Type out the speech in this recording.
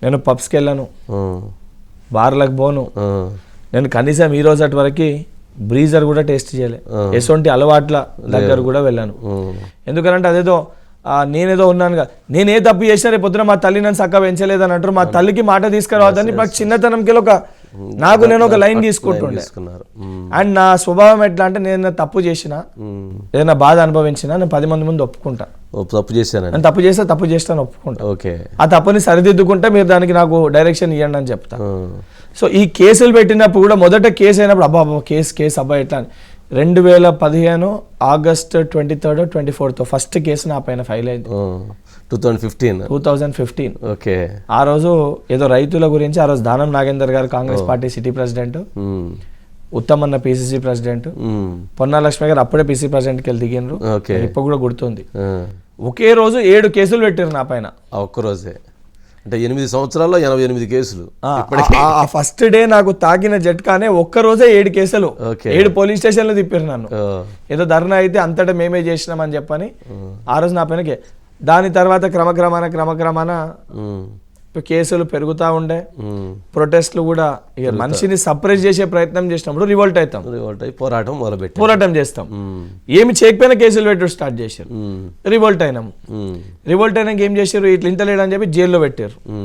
నేను పబ్స్కి వెళ్ళాను, బార్లకు పోను, నేను కనీసం ఈ రోజు అటు వరకు బ్రీజర్ కూడా టేస్ట్ చేయలే. ఎటువంటి అలవాట్ల దగ్గర కూడా వెళ్ళాను. ఎందుకంటే అదేదో నేనేదో ఉన్నానుగా, నేను ఏ తప్పు చేసినా రేపు పొద్దున మా తల్లి నన్ను చక్కగా పెంచలేదని అంటారు. మా తల్లికి మాట తీసుకురావద్దని నాకు చిన్నతనంకి నేను ఒక లైన్ తీసుకుంటుండే. అండ్ నా స్వభావం ఎట్లా అంటే, నేను తప్పు చేసిన, ఏదైనా బాధ అనుభవించినా నేను 10 మంది ముందు ఒప్పుకుంటా. తప్పు చేశాను, నేను తప్పు చేస్తాను ఒప్పుకుంటా. ఓకే, ఆ తప్పుని సరిదిద్దుకుంటే మీరు దానికి నాకు డైరెక్షన్ ఇవ్వండి అని చెప్తా. సో ఈ కేసులు పెట్టినప్పుడు కూడా మొదట కేసు అయినప్పుడు అబ్బా కేసు అబ్బా ఎట్లా అని 2015 August 23rd 24th first case నా పైన ఫైల్ అయింది. 2015. ఓకే, ఆ రోజు ఏదో రైతుల గురించి, ఆ రోజు దానం నాగేందర్ గారు కాంగ్రెస్ పార్టీ సిటీ ప్రెసిడెంట్, ఉత్తమన్న పిసిసి ప్రెసిడెంట్, పొన్నా లక్ష్మి గారు అప్పుడే పిసిసి ప్రెసిడెంట్కి వెళ్ళి దిగినారు. ఇప్పుడు కూడా గుర్తుంది. ఒకే రోజు 7 కేసులు పెట్టారు నా పైన. ఒక్కరోజే అంటే 8 సంవత్సరాల్లో 88 కేసులు. ఫస్ట్ డే నాకు తాకిన జట్కానే ఒక్కరోజే 7 కేసులు, 7 పోలీస్ స్టేషన్లు తిప్పారు నన్ను. ఏదో ధర్నా అయితే అంతటా మేమే చేసినామని చెప్పని ఆ రోజు నా పైన. దాని తర్వాత క్రమక్రమాన కేసులు పెరుగుతూ ఉండే, ప్రొటెస్ట్లు కూడా. ఇక మనిషిని సప్రెస్ చేసే ప్రయత్నం చేసినప్పుడు రివోల్ట్ అవుతాం, పోరాటం చేస్తాం. ఏమి చేయకపోయినా కేసులు పెట్టు స్టార్ట్ చేశారు. రివోల్ట్ అయినాక ఏం చేశారు, ఇట్లా ఇంటలేడని చెప్పి జైల్లో పెట్టారు.